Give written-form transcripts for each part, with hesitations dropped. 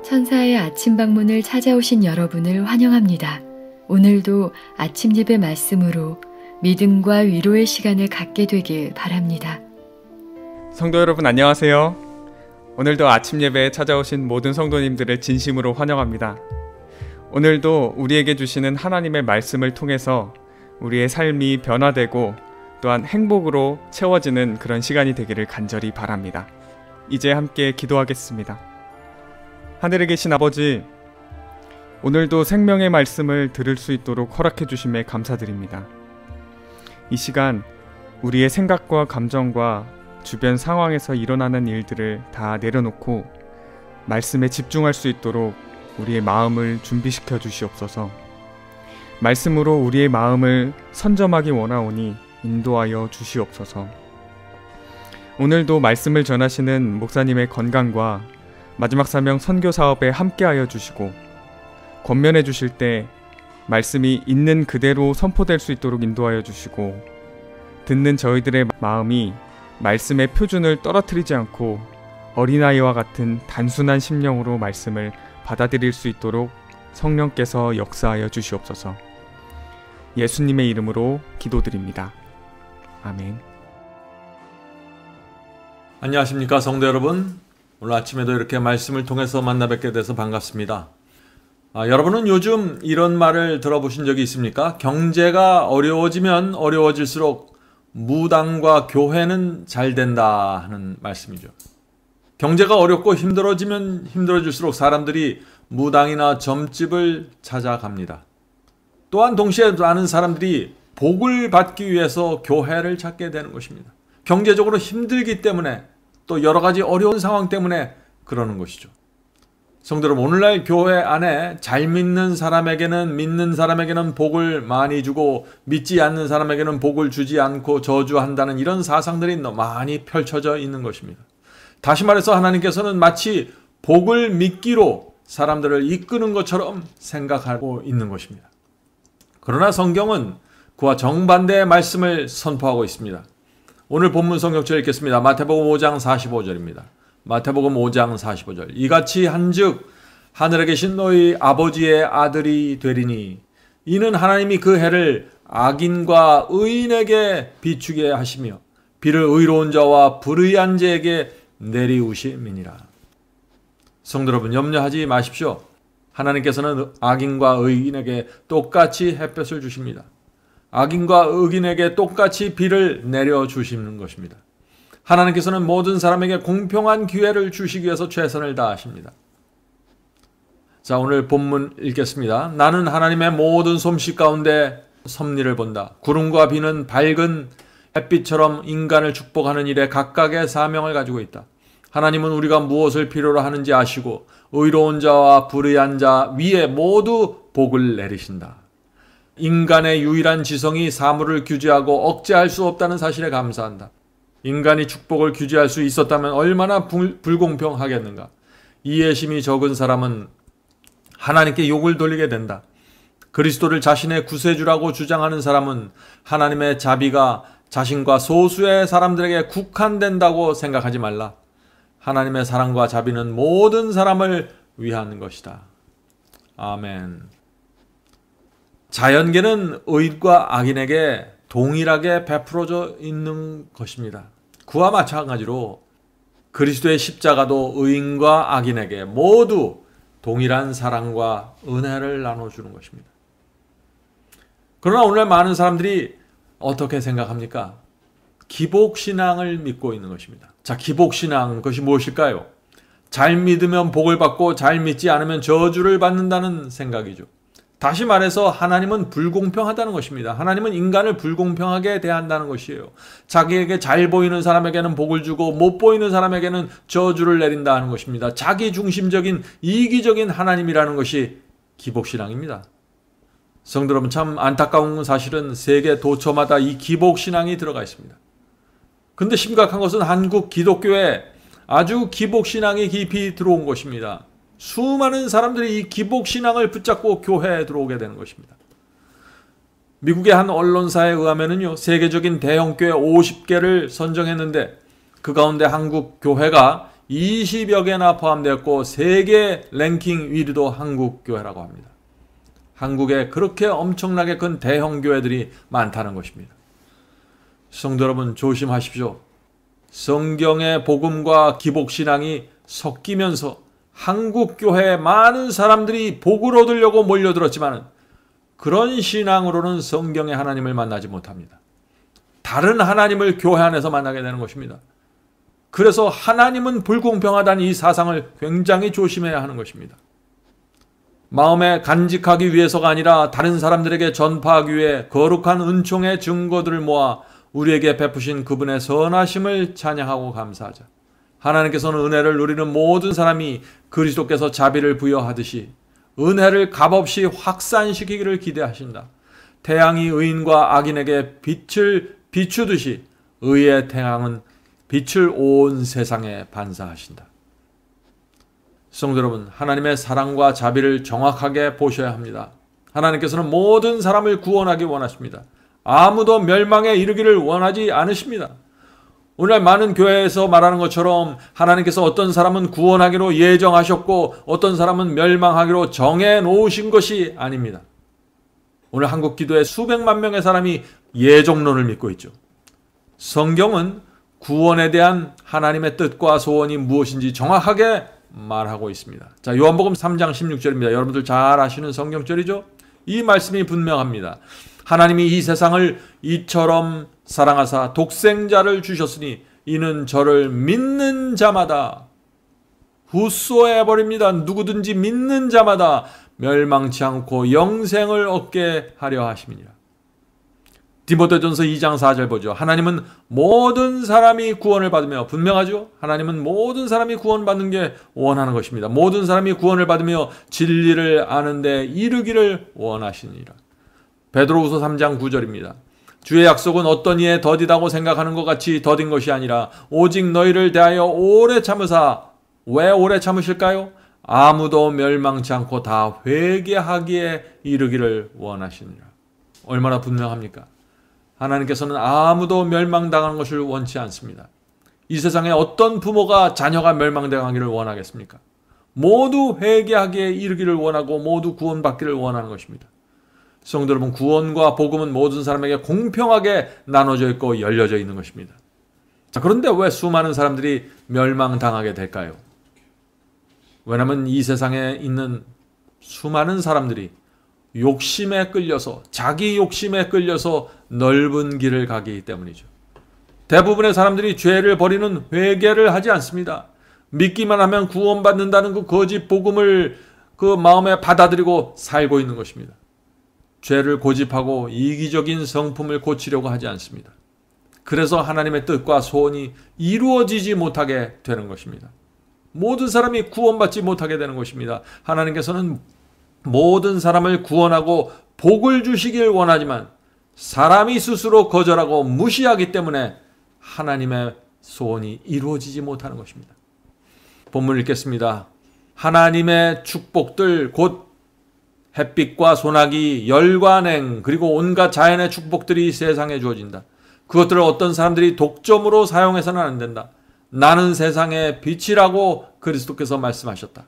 천사의 아침 방문을 찾아오신 여러분을 환영합니다. 오늘도 아침 예배 말씀으로 믿음과 위로의 시간을 갖게 되길 바랍니다. 성도 여러분 안녕하세요. 오늘도 아침 예배에 찾아오신 모든 성도님들을 진심으로 환영합니다. 오늘도 우리에게 주시는 하나님의 말씀을 통해서 우리의 삶이 변화되고 또한 행복으로 채워지는 그런 시간이 되기를 간절히 바랍니다. 이제 함께 기도하겠습니다. 하늘에 계신 아버지, 오늘도 생명의 말씀을 들을 수 있도록 허락해 주심에 감사드립니다. 이 시간 우리의 생각과 감정과 주변 상황에서 일어나는 일들을 다 내려놓고 말씀에 집중할 수 있도록 우리의 마음을 준비시켜 주시옵소서. 말씀으로 우리의 마음을 선점하기 원하오니 인도하여 주시옵소서. 오늘도 말씀을 전하시는 목사님의 건강과 마지막 사명 선교 사업에 함께하여 주시고 권면해 주실 때 말씀이 있는 그대로 선포될 수 있도록 인도하여 주시고 듣는 저희들의 마음이 말씀의 표준을 떨어뜨리지 않고 어린아이와 같은 단순한 심령으로 말씀을 받아들일 수 있도록 성령께서 역사하여 주시옵소서. 예수님의 이름으로 기도드립니다. 아멘. 안녕하십니까 성도 여러분. 오늘 아침에도 이렇게 말씀을 통해서 만나 뵙게 돼서 반갑습니다. 여러분은 요즘 이런 말을 들어보신 적이 있습니까? 경제가 어려워지면 어려워질수록 무당과 교회는 잘 된다 하는 말씀이죠. 경제가 어렵고 힘들어지면 힘들어질수록 사람들이 무당이나 점집을 찾아갑니다. 또한 동시에 많은 사람들이 복을 받기 위해서 교회를 찾게 되는 것입니다. 경제적으로 힘들기 때문에 또 여러 가지 어려운 상황 때문에 그러는 것이죠. 성도 여러분, 오늘날 교회 안에 잘 믿는 사람에게는 복을 많이 주고 믿지 않는 사람에게는 복을 주지 않고 저주한다는 이런 사상들이 많이 펼쳐져 있는 것입니다. 다시 말해서 하나님께서는 마치 복을 믿기로 사람들을 이끄는 것처럼 생각하고 있는 것입니다. 그러나 성경은 그와 정반대의 말씀을 선포하고 있습니다. 오늘 본문 성경절 읽겠습니다. 마태복음 5장 45절입니다. 마태복음 5장 45절. 이같이 한즉 하늘에 계신 너희 아버지의 아들이 되리니 이는 하나님이 그 해를 악인과 의인에게 비추게 하시며 비를 의로운 자와 불의한 자에게 내리우심이니라. 성도 여러분, 염려하지 마십시오. 하나님께서는 악인과 의인에게 똑같이 햇볕을 주십니다. 악인과 의인에게 똑같이 비를 내려주시는 것입니다. 하나님께서는 모든 사람에게 공평한 기회를 주시기 위해서 최선을 다하십니다. 자, 오늘 본문 읽겠습니다. 나는 하나님의 모든 솜씨 가운데 섭리를 본다. 구름과 비는 밝은 햇빛처럼 인간을 축복하는 일에 각각의 사명을 가지고 있다. 하나님은 우리가 무엇을 필요로 하는지 아시고 의로운 자와 불의한 자 위에 모두 복을 내리신다. 인간의 유일한 지성이 사물을 규제하고 억제할 수 없다는 사실에 감사한다. 인간이 축복을 규제할 수 있었다면 얼마나 불공평하겠는가. 이해심이 적은 사람은 하나님께 욕을 돌리게 된다. 그리스도를 자신의 구세주라고 주장하는 사람은 하나님의 자비가 자신과 소수의 사람들에게 국한된다고 생각하지 말라. 하나님의 사랑과 자비는 모든 사람을 위한 것이다. 아멘. 자연계는 의인과 악인에게 동일하게 베풀어져 있는 것입니다. 그와 마찬가지로 그리스도의 십자가도 의인과 악인에게 모두 동일한 사랑과 은혜를 나눠주는 것입니다. 그러나 오늘 많은 사람들이 어떻게 생각합니까? 기복신앙을 믿고 있는 것입니다. 자, 기복신앙, 그것이 무엇일까요? 잘 믿으면 복을 받고 잘 믿지 않으면 저주를 받는다는 생각이죠. 다시 말해서 하나님은 불공평하다는 것입니다. 하나님은 인간을 불공평하게 대한다는 것이에요. 자기에게 잘 보이는 사람에게는 복을 주고 못 보이는 사람에게는 저주를 내린다는 것입니다. 자기 중심적인 이기적인 하나님이라는 것이 기복신앙입니다. 성도 여러분, 참 안타까운 사실은 세계 도처마다 이 기복신앙이 들어가 있습니다. 근데 심각한 것은 한국 기독교에 아주 기복신앙이 깊이 들어온 것입니다. 수많은 사람들이 이 기복신앙을 붙잡고 교회에 들어오게 되는 것입니다. 미국의 한 언론사에 의하면요, 세계적인 대형교회 50개를 선정했는데 그 가운데 한국 교회가 20여 개나 포함되었고 세계 랭킹 1위도 한국교회라고 합니다. 한국에 그렇게 엄청나게 큰 대형 교회들이 많다는 것입니다. 성도 여러분 조심하십시오. 성경의 복음과 기복신앙이 섞이면서 한국교회에 많은 사람들이 복을 얻으려고 몰려들었지만 그런 신앙으로는 성경의 하나님을 만나지 못합니다. 다른 하나님을 교회 안에서 만나게 되는 것입니다. 그래서 하나님은 불공평하다는 이 사상을 굉장히 조심해야 하는 것입니다. 마음에 간직하기 위해서가 아니라 다른 사람들에게 전파하기 위해 거룩한 은총의 증거들을 모아 우리에게 베푸신 그분의 선하심을 찬양하고 감사하자. 하나님께서는 은혜를 누리는 모든 사람이 그리스도께서 자비를 부여하듯이 은혜를 값없이 확산시키기를 기대하신다. 태양이 의인과 악인에게 빛을 비추듯이 의의 태양은 빛을 온 세상에 반사하신다. 성도 여러분, 하나님의 사랑과 자비를 정확하게 보셔야 합니다. 하나님께서는 모든 사람을 구원하기 원하십니다. 아무도 멸망에 이르기를 원하지 않으십니다. 오늘날 많은 교회에서 말하는 것처럼 하나님께서 어떤 사람은 구원하기로 예정하셨고 어떤 사람은 멸망하기로 정해 놓으신 것이 아닙니다. 오늘 한국 기도에 수백만 명의 사람이 예정론을 믿고 있죠. 성경은 구원에 대한 하나님의 뜻과 소원이 무엇인지 정확하게 말하고 있습니다. 자, 요한복음 3장 16절입니다. 여러분들 잘 아시는 성경절이죠? 이 말씀이 분명합니다. 하나님이 이 세상을 이처럼 사랑하사 독생자를 주셨으니 이는 저를 믿는 자마다 후소해 버립니다. 누구든지 믿는 자마다 멸망치 않고 영생을 얻게 하려 하심이니라. 디모데전서 2장 4절 보죠. 하나님은 모든 사람이 구원을 받으며, 분명하죠? 하나님은 모든 사람이 구원받는 게 원하는 것입니다. 모든 사람이 구원을 받으며 진리를 아는 데 이르기를 원하시니라. 베드로후서 3장 9절입니다. 주의 약속은 어떤 이에 더디다고 생각하는 것 같이 더딘 것이 아니라 오직 너희를 대하여 오래 참으사. 왜 오래 참으실까요? 아무도 멸망치 않고 다 회개하기에 이르기를 원하시니라. 얼마나 분명합니까? 하나님께서는 아무도 멸망당하는 것을 원치 않습니다. 이 세상에 어떤 부모가 자녀가 멸망당하기를 원하겠습니까? 모두 회개하기에 이르기를 원하고 모두 구원받기를 원하는 것입니다. 성도 여러분, 구원과 복음은 모든 사람에게 공평하게 나눠져 있고 열려져 있는 것입니다. 자, 그런데 왜 수많은 사람들이 멸망당하게 될까요? 왜냐하면 이 세상에 있는 수많은 사람들이 욕심에 끌려서, 자기 욕심에 끌려서 넓은 길을 가기 때문이죠. 대부분의 사람들이 죄를 버리는 회개를 하지 않습니다. 믿기만 하면 구원받는다는 그 거짓 복음을 그 마음에 받아들이고 살고 있는 것입니다. 죄를 고집하고 이기적인 성품을 고치려고 하지 않습니다. 그래서 하나님의 뜻과 소원이 이루어지지 못하게 되는 것입니다. 모든 사람이 구원받지 못하게 되는 것입니다. 하나님께서는 모든 사람을 구원하고 복을 주시길 원하지만 사람이 스스로 거절하고 무시하기 때문에 하나님의 소원이 이루어지지 못하는 것입니다. 본문 읽겠습니다. 하나님의 축복들 곧 햇빛과 소나기, 열과 냉, 그리고 온갖 자연의 축복들이 세상에 주어진다. 그것들을 어떤 사람들이 독점으로 사용해서는 안 된다. 나는 세상의 빛이라고 그리스도께서 말씀하셨다.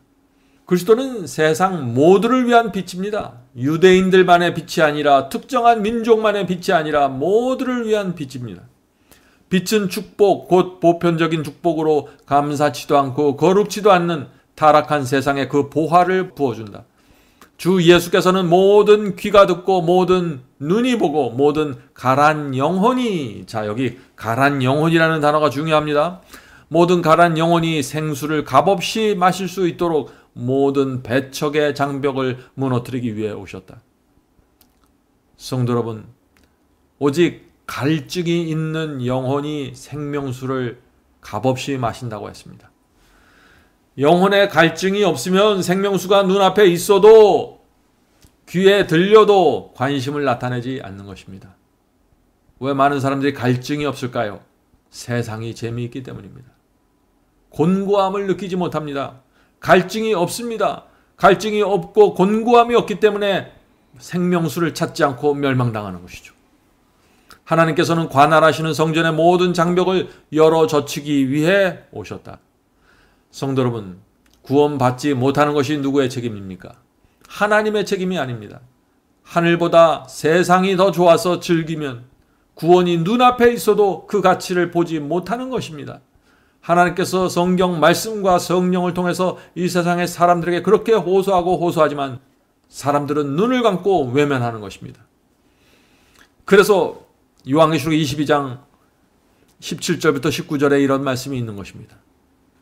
그리스도는 세상 모두를 위한 빛입니다. 유대인들만의 빛이 아니라, 특정한 민족만의 빛이 아니라 모두를 위한 빛입니다. 빛은 축복, 곧 보편적인 축복으로 감사치도 않고 거룩지도 않는 타락한 세상에 그 보화를 부어준다. 주 예수께서는 모든 귀가 듣고 모든 눈이 보고 모든 가란 영혼이, 자, 여기 가란 영혼이라는 단어가 중요합니다. 모든 가란 영혼이 생수를 값없이 마실 수 있도록 모든 배척의 장벽을 무너뜨리기 위해 오셨다. 성도 여러분, 오직 갈증이 있는 영혼이 생명수를 값없이 마신다고 했습니다. 영혼에 갈증이 없으면 생명수가 눈앞에 있어도 귀에 들려도 관심을 나타내지 않는 것입니다. 왜 많은 사람들이 갈증이 없을까요? 세상이 재미있기 때문입니다. 곤고함을 느끼지 못합니다. 갈증이 없습니다. 갈증이 없고 곤고함이 없기 때문에 생명수를 찾지 않고 멸망당하는 것이죠. 하나님께서는 관할하시는 성전의 모든 장벽을 열어 젖히기 위해 오셨다. 성도 여러분, 구원받지 못하는 것이 누구의 책임입니까? 하나님의 책임이 아닙니다. 하늘보다 세상이 더 좋아서 즐기면 구원이 눈앞에 있어도 그 가치를 보지 못하는 것입니다. 하나님께서 성경 말씀과 성령을 통해서 이 세상의 사람들에게 그렇게 호소하고 호소하지만 사람들은 눈을 감고 외면하는 것입니다. 그래서 요한계시록 22장 17절부터 19절에 이런 말씀이 있는 것입니다.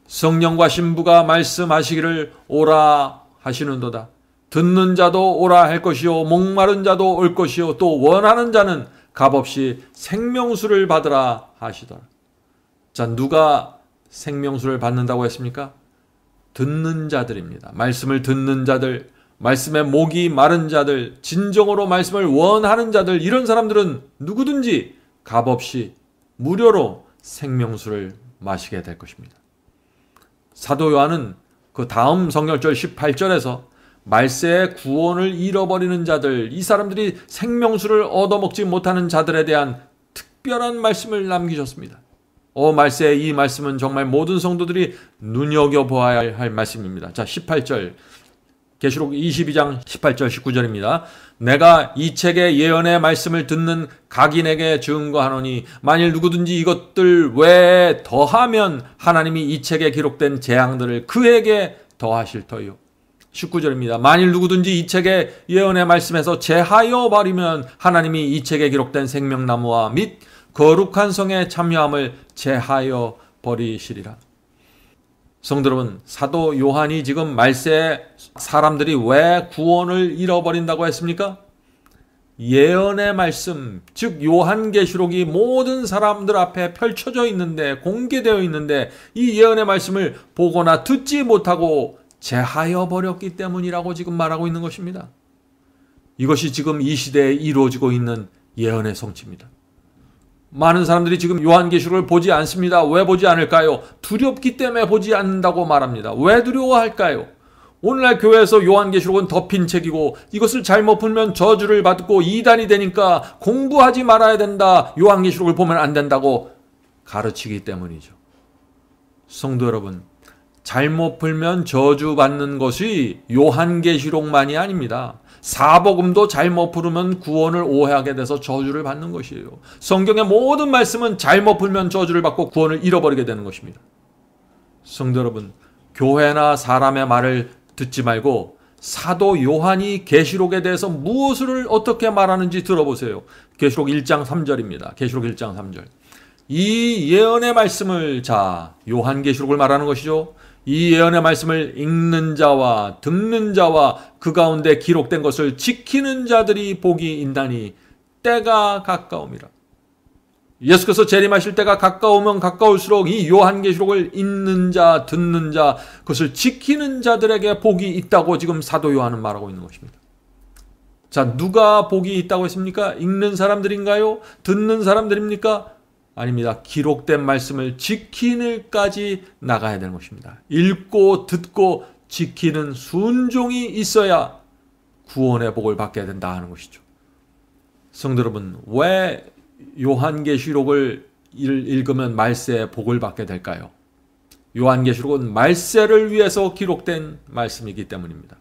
성령과 신부가 말씀하시기를 오라 하시는도다. 듣는 자도 오라 할 것이요 목마른 자도 올 것이요 또 원하는 자는 값없이 생명수를 받으라 하시더라. 자, 누가 생명수를 받는다고 했습니까? 듣는 자들입니다. 말씀을 듣는 자들, 말씀에 목이 마른 자들, 진정으로 말씀을 원하는 자들, 이런 사람들은 누구든지 값없이 무료로 생명수를 마시게 될 것입니다. 사도 요한은 그 다음 성경절 18절에서 말세의 구원을 잃어버리는 자들, 이 사람들이 생명수를 얻어먹지 못하는 자들에 대한 특별한 말씀을 남기셨습니다. 말세의 이 말씀은 정말 모든 성도들이 눈여겨보아야 할 말씀입니다. 자, 18절 계시록 22장 18절 19절입니다. 내가 이 책의 예언의 말씀을 듣는 각인에게 증거하노니 만일 누구든지 이것들 외에 더하면 하나님이 이 책에 기록된 재앙들을 그에게 더하실 터이요. 19절입니다. 만일 누구든지 이 책의 예언의 말씀에서 제하여 버리면 하나님이 이 책에 기록된 생명나무와 및 거룩한 성에 참여함을 제하여 버리시리라. 성도 여러분, 사도 요한이 지금 말세에 사람들이 왜 구원을 잃어버린다고 했습니까? 예언의 말씀, 즉 요한계시록이 모든 사람들 앞에 펼쳐져 있는데, 공개되어 있는데 이 예언의 말씀을 보거나 듣지 못하고 제하여 버렸기 때문이라고 지금 말하고 있는 것입니다. 이것이 지금 이 시대에 이루어지고 있는 예언의 성취입니다. 많은 사람들이 지금 요한계시록을 보지 않습니다. 왜 보지 않을까요? 두렵기 때문에 보지 않는다고 말합니다. 왜 두려워할까요? 오늘날 교회에서 요한계시록은 덮인 책이고 이것을 잘못 풀면 저주를 받고 이단이 되니까 공부하지 말아야 된다. 요한계시록을 보면 안 된다고 가르치기 때문이죠. 성도 여러분, 잘못 풀면 저주받는 것이 요한계시록만이 아닙니다. 사복음도 잘못 풀으면 구원을 오해하게 돼서 저주를 받는 것이에요. 성경의 모든 말씀은 잘못 풀면 저주를 받고 구원을 잃어버리게 되는 것입니다. 성도 여러분, 교회나 사람의 말을 듣지 말고 사도 요한이 계시록에 대해서 무엇을 어떻게 말하는지 들어보세요. 계시록 1장 3절입니다. 계시록 1장 3절. 이 예언의 말씀을, 자, 요한계시록을 말하는 것이죠. 이 예언의 말씀을 읽는 자와 듣는 자와 그 가운데 기록된 것을 지키는 자들이 복이 있나니 때가 가까움이라. 예수께서 재림하실 때가 가까우면 가까울수록 이 요한계시록을 읽는 자, 듣는 자, 그것을 지키는 자들에게 복이 있다고 지금 사도 요한은 말하고 있는 것입니다. 자, 누가 복이 있다고 했습니까? 읽는 사람들인가요? 듣는 사람들입니까? 아닙니다. 기록된 말씀을 지키는까지 나가야 되는 것입니다. 읽고 듣고 지키는 순종이 있어야 구원의 복을 받게 된다 하는 것이죠. 성도 여러분, 왜 요한계시록을 읽으면 말세의 복을 받게 될까요? 요한계시록은 말세를 위해서 기록된 말씀이기 때문입니다.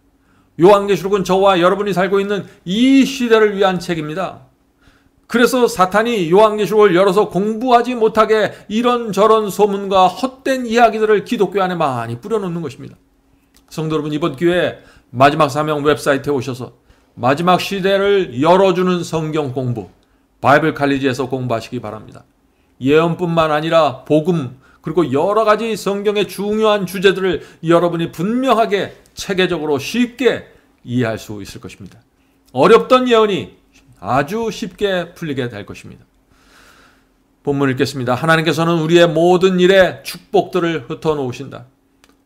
요한계시록은 저와 여러분이 살고 있는 이 시대를 위한 책입니다. 그래서 사탄이 요한계시록을 열어서 공부하지 못하게 이런저런 소문과 헛된 이야기들을 기독교 안에 많이 뿌려놓는 것입니다. 성도 여러분, 이번 기회에 마지막 사명 웹사이트에 오셔서 마지막 시대를 열어주는 성경 공부, 바이블 칼리지에서 공부하시기 바랍니다. 예언뿐만 아니라 복음, 그리고 여러 가지 성경의 중요한 주제들을 여러분이 분명하게 체계적으로 쉽게 이해할 수 있을 것입니다. 어렵던 예언이 아주 쉽게 풀리게 될 것입니다. 본문 읽겠습니다. 하나님께서는 우리의 모든 일에 축복들을 흩어놓으신다.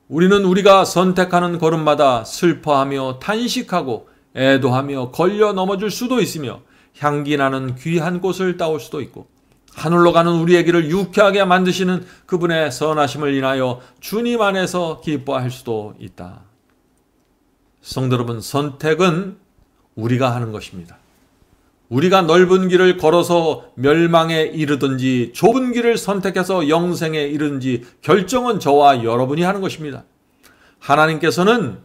우리는 우리가 선택하는 걸음마다 슬퍼하며 탄식하고 애도하며 걸려 넘어질 수도 있으며 향기 나는 귀한 곳을 따올 수도 있고 하늘로 가는 우리의 길을 유쾌하게 만드시는 그분의 선하심을 인하여 주님 안에서 기뻐할 수도 있다. 성도 여러분, 선택은 우리가 하는 것입니다. 우리가 넓은 길을 걸어서 멸망에 이르든지 좁은 길을 선택해서 영생에 이르든지 결정은 저와 여러분이 하는 것입니다. 하나님께서는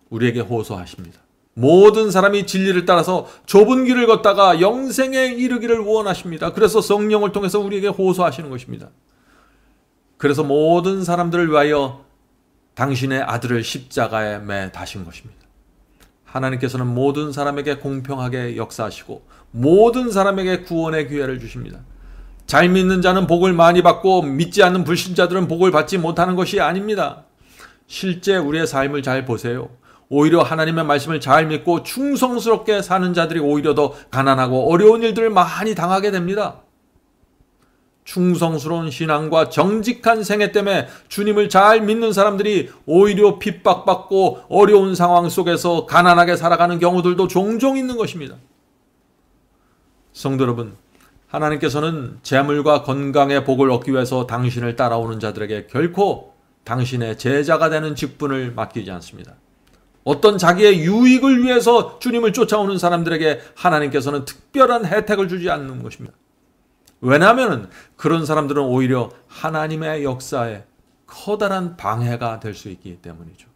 우리에게 호소하십니다. 모든 사람이 진리를 따라서 좁은 길을 걷다가 영생에 이르기를 원하십니다. 그래서 성령을 통해서 우리에게 호소하시는 것입니다. 그래서 모든 사람들을 위하여 당신의 아들을 십자가에 매 다신 것입니다. 하나님께서는 모든 사람에게 공평하게 역사하시고 모든 사람에게 구원의 기회를 주십니다. 잘 믿는 자는 복을 많이 받고 믿지 않는 불신자들은 복을 받지 못하는 것이 아닙니다. 실제 우리의 삶을 잘 보세요. 오히려 하나님의 말씀을 잘 믿고 충성스럽게 사는 자들이 오히려 더 가난하고 어려운 일들을 많이 당하게 됩니다. 충성스러운 신앙과 정직한 생애 때문에 주님을 잘 믿는 사람들이 오히려 핍박받고 어려운 상황 속에서 가난하게 살아가는 경우들도 종종 있는 것입니다. 성도 여러분, 하나님께서는 재물과 건강의 복을 얻기 위해서 당신을 따라오는 자들에게 결코 당신의 제자가 되는 직분을 맡기지 않습니다. 어떤 자기의 유익을 위해서 주님을 쫓아오는 사람들에게 하나님께서는 특별한 혜택을 주지 않는 것입니다. 왜냐하면 그런 사람들은 오히려 하나님의 역사에 커다란 방해가 될 수 있기 때문이죠.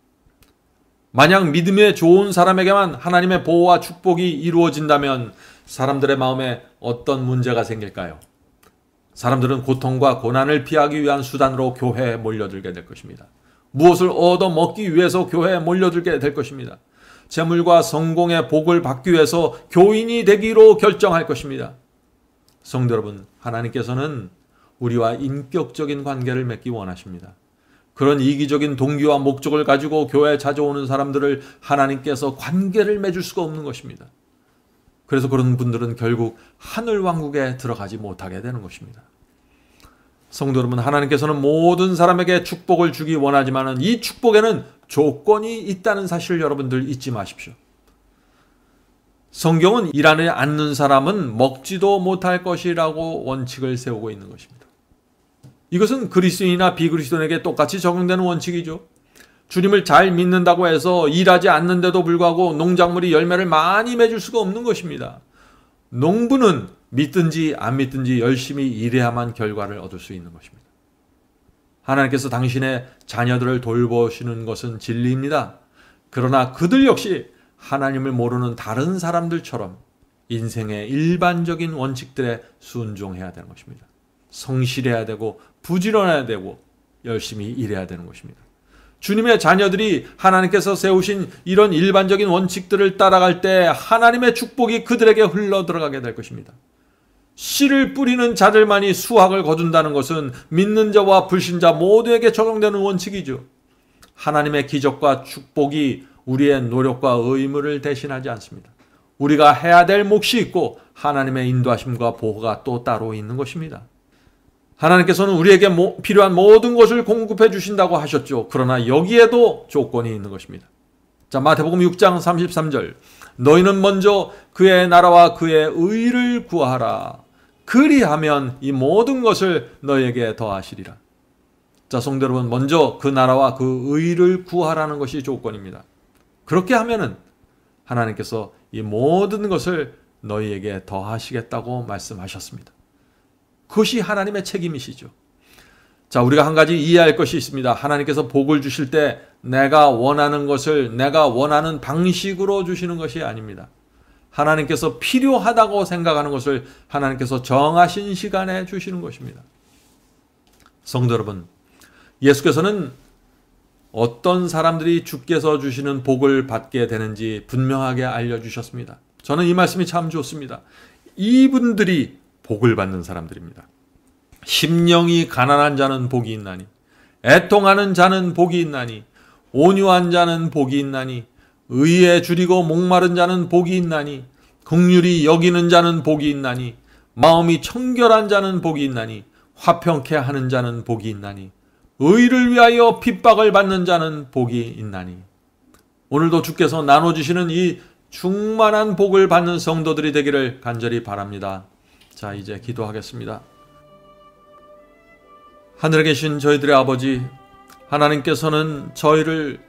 만약 믿음에 좋은 사람에게만 하나님의 보호와 축복이 이루어진다면 사람들의 마음에 어떤 문제가 생길까요? 사람들은 고통과 고난을 피하기 위한 수단으로 교회에 몰려들게 될 것입니다. 무엇을 얻어 먹기 위해서 교회에 몰려들게 될 것입니다. 재물과 성공의 복을 받기 위해서 교인이 되기로 결정할 것입니다. 성도 여러분, 하나님께서는 우리와 인격적인 관계를 맺기 원하십니다. 그런 이기적인 동기와 목적을 가지고 교회에 찾아오는 사람들을 하나님께서 관계를 맺을 수가 없는 것입니다. 그래서 그런 분들은 결국 하늘 왕국에 들어가지 못하게 되는 것입니다. 성도 여러분, 하나님께서는 모든 사람에게 축복을 주기 원하지만 이 축복에는 조건이 있다는 사실을 여러분들 잊지 마십시오. 성경은 일하지 않는 사람은 먹지도 못할 것이라고 원칙을 세우고 있는 것입니다. 이것은 그리스도인이나 비그리스도인에게 똑같이 적용되는 원칙이죠. 주님을 잘 믿는다고 해서 일하지 않는데도 불구하고 농작물이 열매를 많이 맺을 수가 없는 것입니다. 농부는 믿든지 안 믿든지 열심히 일해야만 결과를 얻을 수 있는 것입니다. 하나님께서 당신의 자녀들을 돌보시는 것은 진리입니다. 그러나 그들 역시 하나님을 모르는 다른 사람들처럼 인생의 일반적인 원칙들에 순종해야 되는 것입니다. 성실해야 되고 부지런해야 되고 열심히 일해야 되는 것입니다. 주님의 자녀들이 하나님께서 세우신 이런 일반적인 원칙들을 따라갈 때 하나님의 축복이 그들에게 흘러 들어가게 될 것입니다. 씨를 뿌리는 자들만이 수확을 거둔다는 것은 믿는 자와 불신자 모두에게 적용되는 원칙이죠. 하나님의 기적과 축복이 우리의 노력과 의무를 대신하지 않습니다. 우리가 해야 될 몫이 있고 하나님의 인도하심과 보호가 또 따로 있는 것입니다. 하나님께서는 우리에게 필요한 모든 것을 공급해 주신다고 하셨죠. 그러나 여기에도 조건이 있는 것입니다. 자, 마태복음 6장 33절. 너희는 먼저 그의 나라와 그의 의를 구하라. 그리하면 이 모든 것을 너희에게 더하시리라. 자, 성도 여러분, 먼저 그 나라와 그 의를 구하라는 것이 조건입니다. 그렇게 하면은 하나님께서 이 모든 것을 너희에게 더하시겠다고 말씀하셨습니다. 그것이 하나님의 책임이시죠. 자, 우리가 한 가지 이해할 것이 있습니다. 하나님께서 복을 주실 때 내가 원하는 것을 내가 원하는 방식으로 주시는 것이 아닙니다. 하나님께서 필요하다고 생각하는 것을 하나님께서 정하신 시간에 주시는 것입니다. 성도 여러분, 예수께서는 어떤 사람들이 주께서 주시는 복을 받게 되는지 분명하게 알려주셨습니다. 저는 이 말씀이 참 좋습니다. 이분들이 복을 받는 사람들입니다. 심령이 가난한 자는 복이 있나니, 애통하는 자는 복이 있나니, 온유한 자는 복이 있나니, 의에 줄이고 목마른 자는 복이 있나니, 긍휼히 여기는 자는 복이 있나니, 마음이 청결한 자는 복이 있나니, 화평케 하는 자는 복이 있나니, 의를 위하여 핍박을 받는 자는 복이 있나니. 오늘도 주께서 나눠주시는 이 충만한 복을 받는 성도들이 되기를 간절히 바랍니다. 자, 이제 기도하겠습니다. 하늘에 계신 저희들의 아버지, 하나님께서는 저희를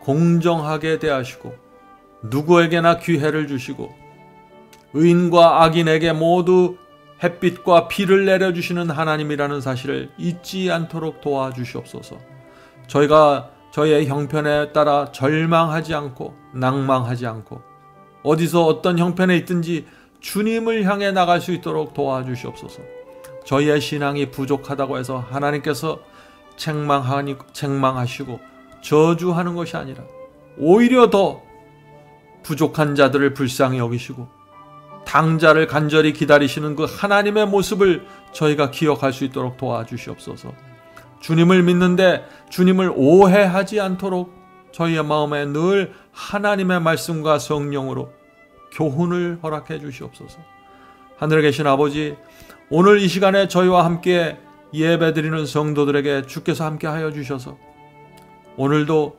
공정하게 대하시고 누구에게나 기회를 주시고 의인과 악인에게 모두 햇빛과 비를 내려주시는 하나님이라는 사실을 잊지 않도록 도와주시옵소서. 저희가 저희의 형편에 따라 절망하지 않고 낭망하지 않고 어디서 어떤 형편에 있든지 주님을 향해 나갈 수 있도록 도와주시옵소서. 저희의 신앙이 부족하다고 해서 하나님께서 책망하시고 저주하는 것이 아니라 오히려 더 부족한 자들을 불쌍히 여기시고 당자를 간절히 기다리시는 그 하나님의 모습을 저희가 기억할 수 있도록 도와주시옵소서. 주님을 믿는데 주님을 오해하지 않도록 저희의 마음에 늘 하나님의 말씀과 성령으로 교훈을 허락해 주시옵소서. 하늘에 계신 아버지, 오늘 이 시간에 저희와 함께 예배드리는 성도들에게 주께서 함께 하여 주셔서 오늘도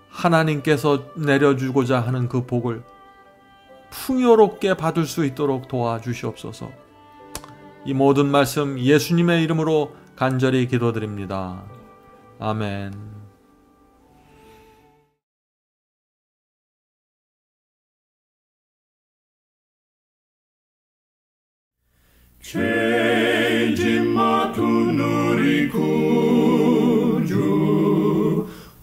하나님께서 내려주고자 하는 그 복을 풍요롭게 받을 수 있도록 도와주시옵소서. 이 모든 말씀 예수님의 이름으로 간절히 기도드립니다. 아멘. 죄짐 맡은 우리 구주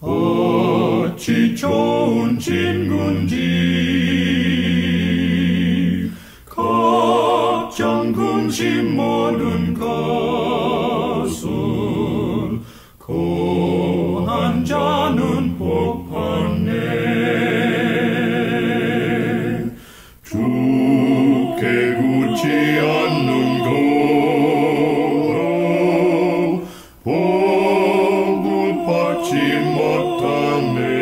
어찌 좋은 친구인지 걱정 근심 모든 것은 고한 자는 복 받네. 주께 굳지 않는 거로 복을 받지 못하네.